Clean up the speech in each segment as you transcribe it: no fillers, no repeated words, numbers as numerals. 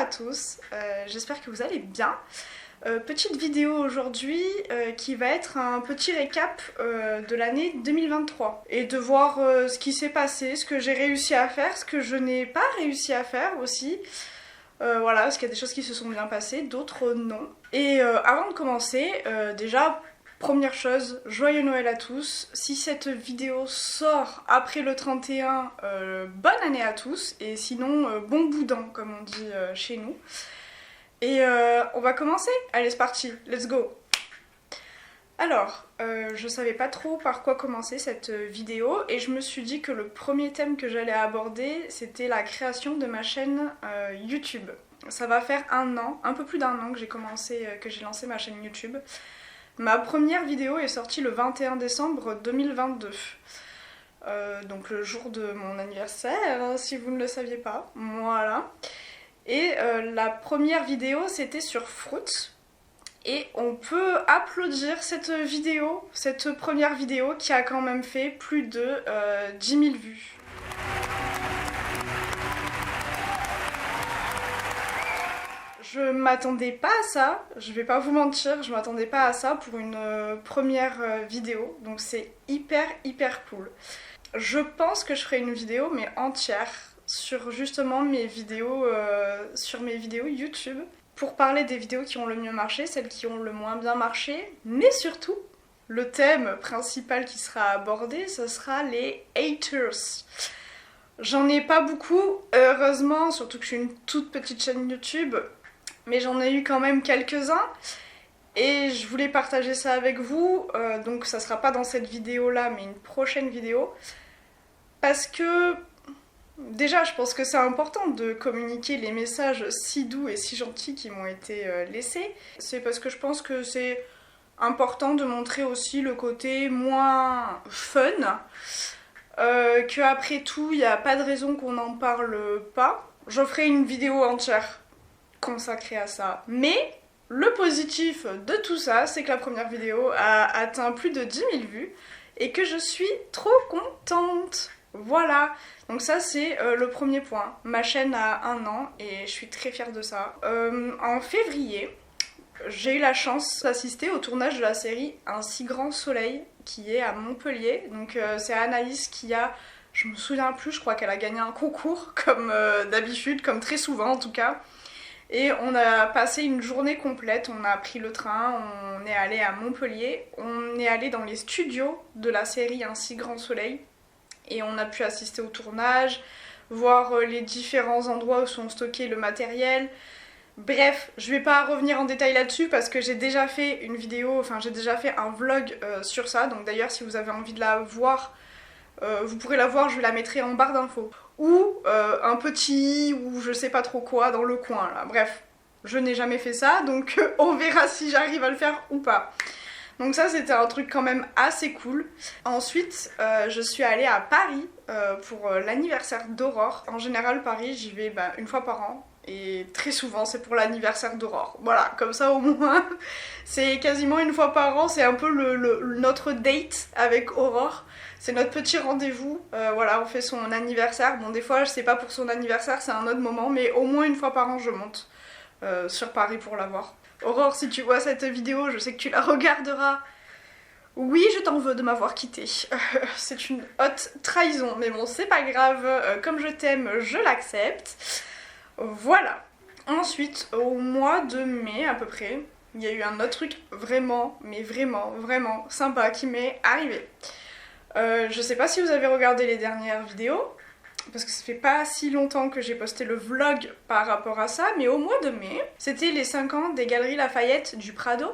tous, j'espère que vous allez bien. Petite vidéo aujourd'hui qui va être un petit récap de l'année 2023 et de voir ce qui s'est passé, ce que j'ai réussi à faire, ce que je n'ai pas réussi à faire aussi. Voilà, parce qu'il y a des choses qui se sont bien passées, d'autres non. Et avant de commencer, déjà, première chose, joyeux Noël à tous. Si cette vidéo sort après le 31, bonne année à tous. Et sinon, bon boudin, comme on dit chez nous. Et on va commencer. Allez, c'est parti, let's go. Alors, je savais pas trop par quoi commencer cette vidéo et je me suis dit que le premier thème que j'allais aborder, c'était la création de ma chaîne YouTube. Ça va faire un an, un peu plus d'un an que j'ai lancé ma chaîne YouTube. Ma première vidéo est sortie le 21 décembre 2022. Donc le jour de mon anniversaire, hein, si vous ne le saviez pas. Voilà. Et la première vidéo, c'était sur Fruits. Et on peut applaudir cette vidéo, cette première vidéo qui a quand même fait plus de 10 000 vues. Je m'attendais pas à ça, je vais pas vous mentir, je m'attendais pas à ça pour une première vidéo, donc c'est hyper cool. Je pense que je ferai une vidéo mais entière sur justement mes vidéos, sur mes vidéos YouTube, pour parler des vidéos qui ont le mieux marché, celles qui ont le moins bien marché, mais surtout, le thème principal qui sera abordé, ce sera les haters. J'en ai pas beaucoup, heureusement, surtout que je suis une toute petite chaîne YouTube, mais j'en ai eu quand même quelques-uns, et je voulais partager ça avec vous, donc ça sera pas dans cette vidéo-là, mais une prochaine vidéo, parce que déjà, je pense que c'est important de communiquer les messages si doux et si gentils qui m'ont été laissés. C'est parce que je pense que c'est important de montrer aussi le côté moins fun, qu'après tout, il n'y a pas de raison qu'on n'en parle pas. Je ferai une vidéo entière consacrée à ça. Mais le positif de tout ça, c'est que la première vidéo a atteint plus de 10 000 vues et que je suis trop contente. Voilà, donc ça c'est le premier point. Ma chaîne a un an et je suis très fière de ça. En février, j'ai eu la chance d'assister au tournage de la série Un si grand soleil qui est à Montpellier. Donc c'est Anaïs qui a, je me souviens plus, je crois qu'elle a gagné un concours comme d'habitude, comme très souvent en tout cas. Et on a passé une journée complète, on a pris le train, on est allé à Montpellier, on est allé dans les studios de la série Un si grand soleil. Et on a pu assister au tournage, voir les différents endroits où sont stockés le matériel. Bref, je vais pas revenir en détail là-dessus parce que j'ai déjà fait une vidéo, enfin j'ai déjà fait un vlog sur ça. Donc d'ailleurs si vous avez envie de la voir, vous pourrez la voir, je la mettrai en barre d'infos. Ou un petit, ou je sais pas trop quoi, dans le coin là. Bref, je n'ai jamais fait ça, donc on verra si j'arrive à le faire ou pas. Donc ça c'était un truc quand même assez cool. Ensuite je suis allée à Paris pour l'anniversaire d'Aurore. En général Paris j'y vais une fois par an. Et très souvent c'est pour l'anniversaire d'Aurore. Voilà, comme ça au moins c'est quasiment une fois par an. C'est un peu notre date avec Aurore. C'est notre petit rendez-vous. Voilà, on fait son anniversaire. Bon des fois c'est pas pour son anniversaire, c'est un autre moment. Mais au moins une fois par an je monte sur Paris pour la voir. Aurore, si tu vois cette vidéo, je sais que tu la regarderas. Oui, je t'en veux de m'avoir quittée. C'est une haute trahison, mais bon, c'est pas grave. Comme je t'aime, je l'accepte. Voilà. Ensuite, au mois de mai à peu près, il y a eu un autre truc vraiment, mais vraiment sympa qui m'est arrivé. Je sais pas si vous avez regardé les dernières vidéos, parce que ça fait pas si longtemps que j'ai posté le vlog par rapport à ça, mais au mois de mai, c'était les 5 ans des Galeries Lafayette du Prado,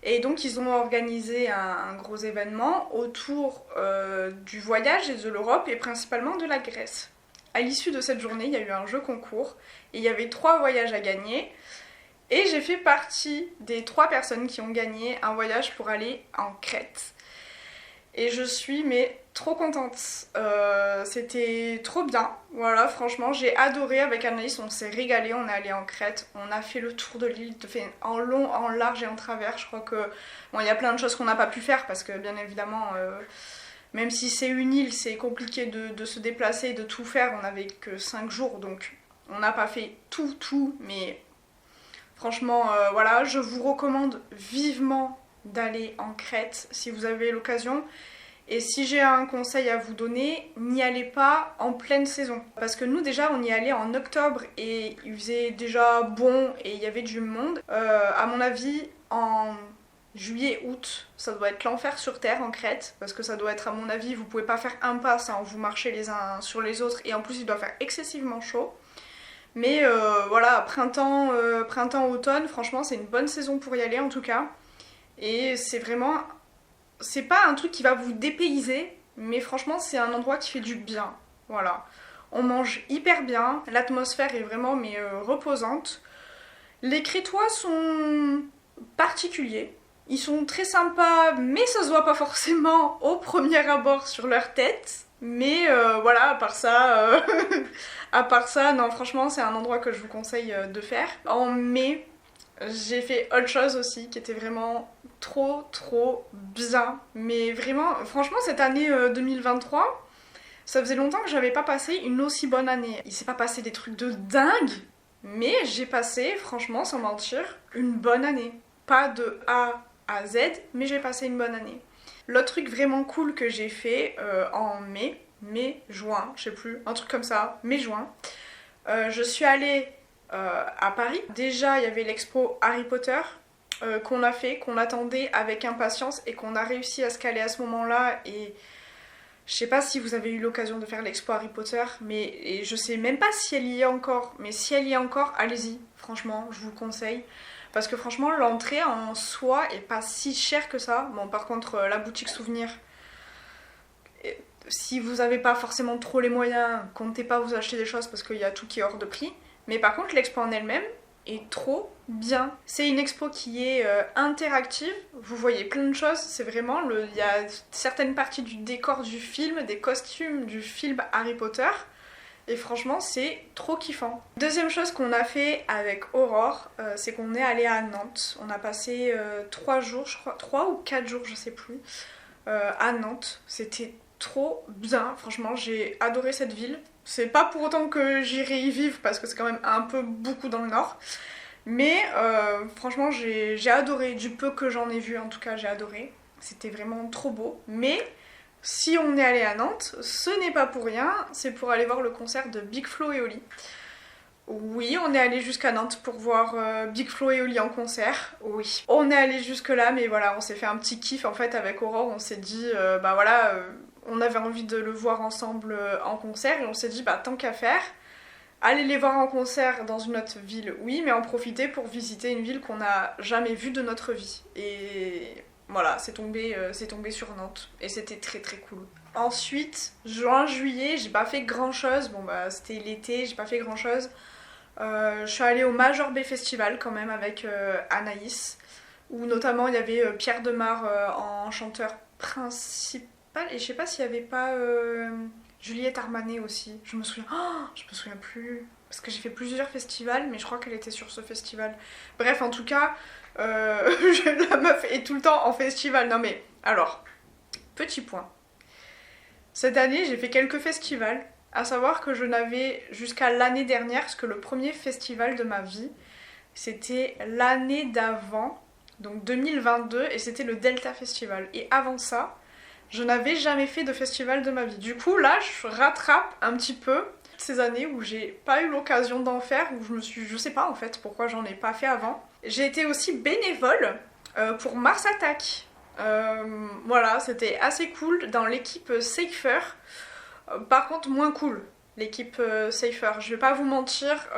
et donc ils ont organisé un gros événement autour du voyage et de l'Europe, et principalement de la Grèce. À l'issue de cette journée, il y a eu un jeu concours, et il y avait 3 voyages à gagner, et j'ai fait partie des 3 personnes qui ont gagné un voyage pour aller en Crète. Et je suis trop contente, c'était trop bien, voilà franchement j'ai adoré avec Anaïs, on s'est régalé, on est allé en Crète, on a fait le tour de l'île, fait en long, en large et en travers, je crois que bon il y a plein de choses qu'on n'a pas pu faire parce que bien évidemment même si c'est une île c'est compliqué de se déplacer et de tout faire, on n'avait que 5 jours donc On n'a pas fait tout, mais franchement, voilà, je vous recommande vivement d'aller en Crète si vous avez l'occasion. Et si j'ai un conseil à vous donner, n'y allez pas en pleine saison. Parce que nous déjà on y allait en octobre et il faisait déjà bon et il y avait du monde. À mon avis en juillet, août, ça doit être l'enfer sur terre en Crète. Parce que ça doit être à mon avis, vous pouvez pas faire un pas sans vous marcher les uns sur les autres. Et en plus il doit faire excessivement chaud. Mais voilà, printemps, automne, franchement c'est une bonne saison pour y aller en tout cas. Et c'est vraiment... C'est pas un truc qui va vous dépayser, mais franchement c'est un endroit qui fait du bien. Voilà. On mange hyper bien, l'atmosphère est vraiment reposante. Les Crétois sont particuliers. Ils sont très sympas, mais ça se voit pas forcément au premier abord sur leur tête. Mais voilà, à part ça, non franchement c'est un endroit que je vous conseille de faire. En mai, j'ai fait autre chose aussi qui était vraiment trop bien. Mais vraiment, franchement cette année 2023, ça faisait longtemps que j'avais pas passé une aussi bonne année. Il s'est pas passé des trucs de dingue, mais j'ai passé, franchement sans mentir, une bonne année. Pas de A à Z, mais j'ai passé une bonne année. L'autre truc vraiment cool que j'ai fait en juin, je sais plus, un truc comme ça, mai-juin, je suis allée à Paris. Déjà, il y avait l'expo Harry Potter qu'on a fait, qu'on attendait avec impatience et qu'on a réussi à se caler à ce moment-là. Et je sais pas si vous avez eu l'occasion de faire l'expo Harry Potter, mais et je sais même pas si elle y est encore. Mais si elle y est encore, allez-y, franchement, je vous le conseille. Parce que franchement, l'entrée en soi est pas si chère que ça. Bon, par contre, la boutique souvenir, si vous avez pas forcément trop les moyens, comptez pas vous acheter des choses parce qu'il y a tout qui est hors de prix. Mais par contre, l'expo en elle-même est trop bien. C'est une expo qui est interactive, vous voyez plein de choses, c'est vraiment, il y a certaines parties du décor du film, des costumes du film Harry Potter, et franchement c'est trop kiffant. Deuxième chose qu'on a fait avec Aurore, c'est qu'on est allé à Nantes. On a passé 3 jours, je crois, 3 ou 4 jours, je sais plus, à Nantes. C'était trop bien, franchement j'ai adoré cette ville. C'est pas pour autant que j'irai y vivre parce que c'est quand même un peu beaucoup dans le nord. Mais franchement j'ai adoré, du peu que j'en ai vu en tout cas j'ai adoré. C'était vraiment trop beau. Mais si on est allé à Nantes, ce n'est pas pour rien, c'est pour aller voir le concert de Big Flo et Oli. Oui, on est allé jusqu'à Nantes pour voir Big Flo et Oli en concert. Oui, on est allé jusque là, mais voilà, on s'est fait un petit kiff en fait avec Aurore. On s'est dit, bah voilà, on avait envie de le voir ensemble en concert et on s'est dit, bah tant qu'à faire, aller les voir en concert dans une autre ville, oui, mais en profiter pour visiter une ville qu'on n'a jamais vue de notre vie. Et voilà, c'est tombé sur Nantes et c'était très cool. Ensuite, juin, juillet, j'ai pas fait grand chose. Bon bah c'était l'été, j'ai pas fait grand chose. Je suis allée au Major Bay Festival quand même avec Anaïs, où notamment il y avait Pierre Demar en chanteur principal, et je sais pas s'il y avait pas Juliette Armanet aussi. Je me souviens plus, parce que j'ai fait plusieurs festivals, mais je crois qu'elle était sur ce festival. Bref, en tout cas, la meuf est tout le temps en festival. Non mais, alors, petit point. Cette année, j'ai fait quelques festivals, à savoir que je n'avais jusqu'à l'année dernière, parce que le premier festival de ma vie, c'était l'année d'avant, donc 2022, et c'était le Delta Festival. Et avant ça, je n'avais jamais fait de festival de ma vie. Du coup, là, je rattrape un petit peu ces années où j'ai pas eu l'occasion d'en faire, où je sais pas en fait pourquoi j'en ai pas fait avant. J'ai été aussi bénévole pour Mars Attack. Voilà, c'était assez cool dans l'équipe Safer. Par contre, moins cool, l'équipe Safer. Je vais pas vous mentir,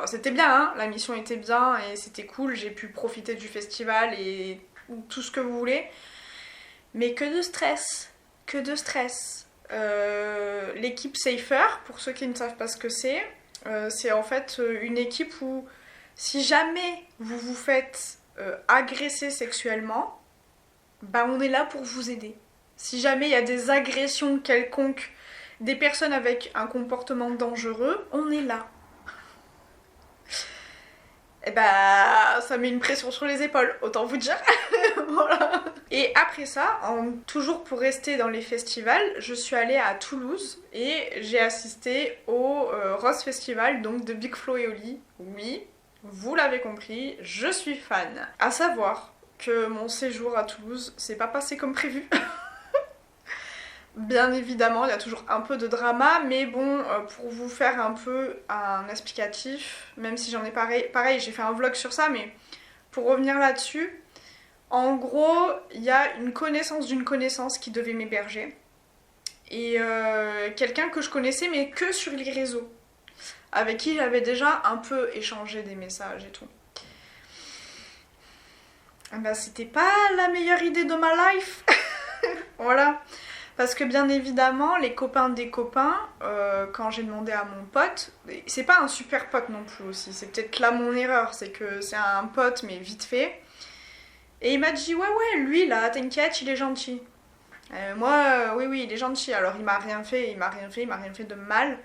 c'était bien, hein, la mission était bien et c'était cool. J'ai pu profiter du festival et tout ce que vous voulez. Mais que de stress, que de stress. L'équipe Safer, pour ceux qui ne savent pas ce que c'est en fait une équipe où si jamais vous vous faites agresser sexuellement, bah on est là pour vous aider. Si jamais il y a des agressions quelconques, des personnes avec un comportement dangereux, on est là. Et bah ça met une pression sur les épaules, autant vous dire. Voilà. Et après ça, toujours pour rester dans les festivals, je suis allée à Toulouse et j'ai assisté au Rose Festival, donc de Big Flo et Oli. Oui, vous l'avez compris, je suis fan. À savoir que mon séjour à Toulouse s'est pas passé comme prévu. Bien évidemment, il y a toujours un peu de drama, mais bon, pour vous faire un peu un explicatif, même si j'en ai pareil, j'ai fait un vlog sur ça, mais pour revenir là-dessus, en gros, il y a une connaissance d'une connaissance qui devait m'héberger, et quelqu'un que je connaissais, mais que sur les réseaux, avec qui j'avais déjà un peu échangé des messages et tout. Ben, c'était pas la meilleure idée de ma life. Voilà. Parce que bien évidemment, les copains des copains, quand j'ai demandé à mon pote, c'est pas un super pote non plus aussi, c'est peut-être là mon erreur, c'est que c'est un pote mais vite fait. Et il m'a dit ouais lui là, t'inquiète, il est gentil. Moi, oui il est gentil, alors il m'a rien fait de mal.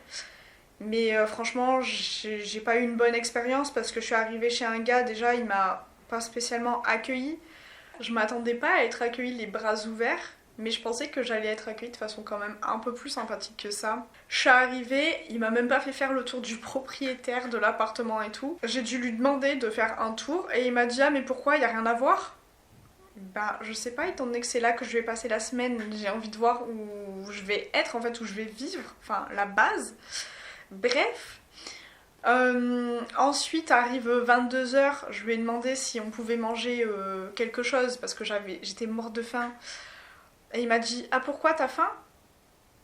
Mais franchement, j'ai pas eu une bonne expérience parce que je suis arrivée chez un gars, déjà il m'a pas spécialement accueillie. Je m'attendais pas à être accueillie les bras ouverts. Mais je pensais que j'allais être accueillie de façon quand même un peu plus sympathique que ça. Je suis arrivée, il m'a même pas fait faire le tour du propriétaire de l'appartement et tout. J'ai dû lui demander de faire un tour et il m'a dit ah mais pourquoi, y a rien à voir? Bah je sais pas, étant donné que c'est là que je vais passer la semaine, j'ai envie de voir où je vais être en fait, où je vais vivre, enfin la base. Bref. Ensuite arrive 22h, je lui ai demandé si on pouvait manger quelque chose parce que j'étais morte de faim. Et il m'a dit ah pourquoi t'as faim?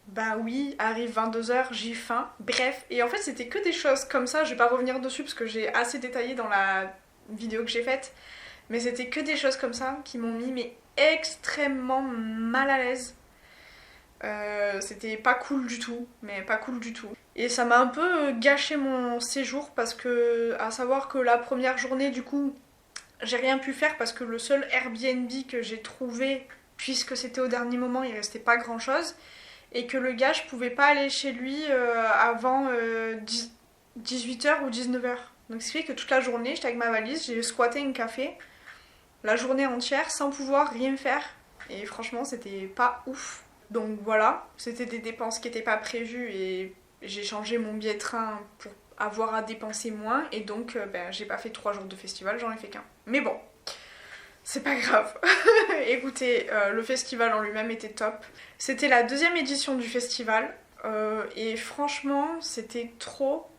Bah oui, arrive 22h, j'ai faim. Bref, et en fait c'était que des choses comme ça, je vais pas revenir dessus parce que j'ai assez détaillé dans la vidéo que j'ai faite. Mais c'était que des choses comme ça qui m'ont mis mais extrêmement mal à l'aise. C'était pas cool du tout, mais pas cool du tout. Et ça m'a un peu gâché mon séjour parce que, à savoir que la première journée du coup, j'ai rien pu faire parce que le seul Airbnb que j'ai trouvé, puisque c'était au dernier moment, il restait pas grand chose, et que le gars, je pouvais pas aller chez lui avant 18h ou 19h. Donc ce qui fait que toute la journée, j'étais avec ma valise, j'ai squatté un café, la journée entière, sans pouvoir rien faire. Et franchement, c'était pas ouf. Donc voilà, c'était des dépenses qui étaient pas prévues et j'ai changé mon billet de train pour avoir à dépenser moins. Et donc, j'ai pas fait 3 jours de festival, j'en ai fait qu'un. Mais bon, c'est pas grave. Écoutez, le festival en lui-même était top. C'était la 2e édition du festival. Et franchement, c'était trop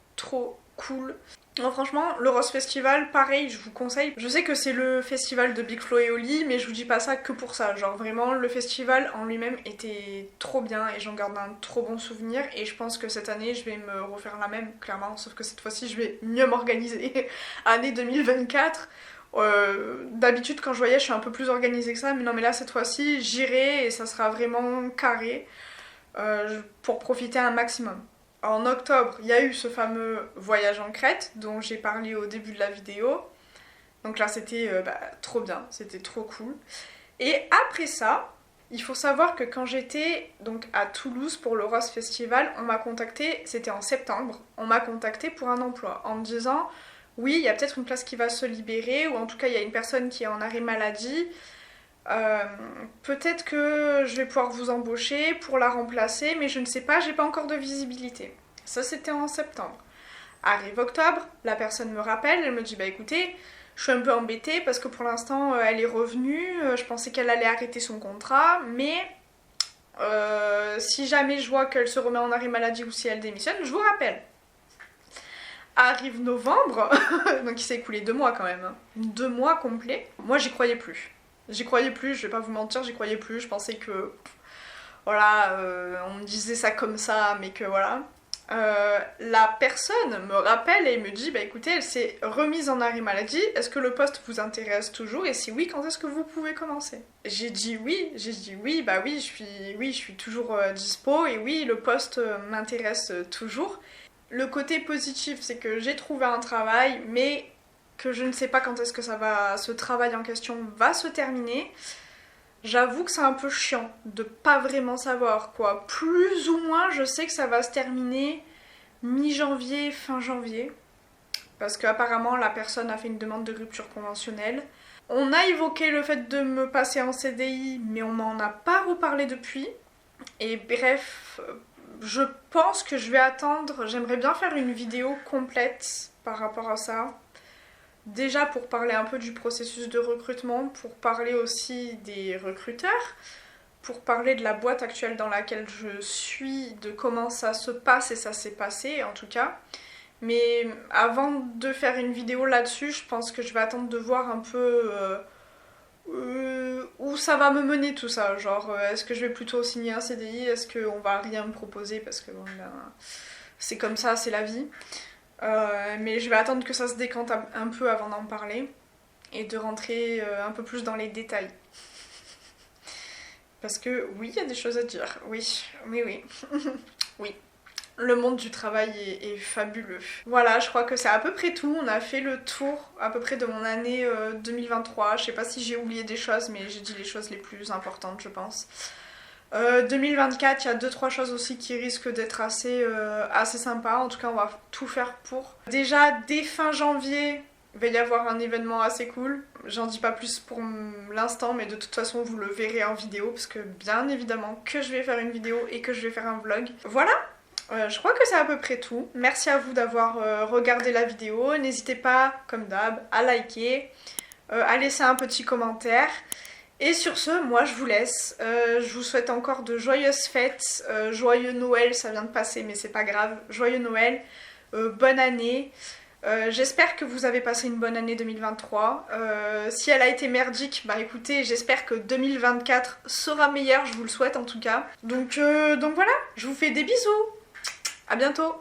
cool. Non, franchement, le Rose Festival, pareil, je vous conseille. Je sais que c'est le festival de Big Flo et Oli, mais je vous dis pas ça que pour ça. Genre vraiment, le festival en lui-même était trop bien et j'en garde un trop bon souvenir. Et je pense que cette année, je vais me refaire la même, clairement. Sauf que cette fois-ci, je vais mieux m'organiser. Année 2024. D'habitude, quand je voyais, je suis un peu plus organisée que ça. Mais non, mais là, cette fois-ci, j'irai et ça sera vraiment carré pour profiter un maximum. En octobre, il y a eu ce fameux voyage en Crète dont j'ai parlé au début de la vidéo. Donc là, c'était trop bien, c'était trop cool. Et après ça, il faut savoir que quand j'étais donc à Toulouse pour le Rose Festival, on m'a contacté, c'était en septembre, on m'a contacté pour un emploi en me disant oui, il y a peut-être une place qui va se libérer ou en tout cas il y a une personne qui est en arrêt maladie. Peut-être que je vais pouvoir vous embaucher pour la remplacer, mais je ne sais pas, j'ai pas encore de visibilité. Ça, c'était en septembre. Arrive octobre, la personne me rappelle, elle me dit bah écoutez, je suis un peu embêtée parce que pour l'instant elle est revenue, je pensais qu'elle allait arrêter son contrat, mais si jamais je vois qu'elle se remet en arrêt maladie ou si elle démissionne, je vous rappelle. Arrive novembre, donc il s'est écoulé 2 mois quand même, hein. 2 mois complets. Moi j'y croyais plus. J'y croyais plus, je vais pas vous mentir, j'y croyais plus. Je pensais que, voilà, on me disait ça comme ça, mais que voilà. La personne me rappelle et me dit, bah écoutez, elle s'est remise en arrêt maladie, est-ce que le poste vous intéresse toujours? Et si oui, quand est-ce que vous pouvez commencer? J'ai dit oui, bah oui, je suis toujours dispo, et oui, le poste m'intéresse toujours. Le côté positif, c'est que j'ai trouvé un travail, mais que je ne sais pas quand est-ce que ce travail en question va se terminer. J'avoue que c'est un peu chiant de pas vraiment savoir quoi. Plus ou moins, je sais que ça va se terminer mi-janvier, fin janvier. parce qu'apparemment la personne a fait une demande de rupture conventionnelle. On a évoqué le fait de me passer en CDI, mais on m'en a pas reparlé depuis. Et bref, je pense que je vais attendre. J'aimerais bien faire une vidéo complète par rapport à ça. Déjà pour parler un peu du processus de recrutement, pour parler aussi des recruteurs, pour parler de la boîte actuelle dans laquelle je suis, de comment ça se passe et ça s'est passé en tout cas. Mais avant de faire une vidéo là-dessus, je pense que je vais attendre de voir un peu où ça va me mener tout ça. Genre, est-ce que je vais plutôt signer un CDI? Est-ce qu'on va rien me proposer? Parce que bon, ben, c'est comme ça, c'est la vie. Mais je vais attendre que ça se décante un peu avant d'en parler et de rentrer un peu plus dans les détails. Parce que oui, il y a des choses à dire. Oui, oui, oui. Oui. Le monde du travail est fabuleux. Voilà, je crois que c'est à peu près tout. On a fait le tour à peu près de mon année 2023. Je sais pas si j'ai oublié des choses, mais j'ai dit les choses les plus importantes, je pense. 2024, il y a 2-3 choses aussi qui risquent d'être assez sympas. En tout cas, on va tout faire pour. Déjà, dès fin janvier, il va y avoir un événement assez cool. J'en dis pas plus pour l'instant, mais de toute façon, vous le verrez en vidéo, parce que bien évidemment que je vais faire une vidéo et que je vais faire un vlog. Voilà! Je crois que c'est à peu près tout. Merci à vous d'avoir regardé la vidéo. N'hésitez pas, comme d'hab, à liker, à laisser un petit commentaire. Et sur ce, moi je vous laisse. Je vous souhaite encore de joyeuses fêtes. Joyeux Noël, ça vient de passer, mais c'est pas grave. Joyeux Noël. Bonne année. J'espère que vous avez passé une bonne année 2023. Si elle a été merdique, bah écoutez, j'espère que 2024 sera meilleur. Je vous le souhaite en tout cas. Donc voilà, je vous fais des bisous. À bientôt!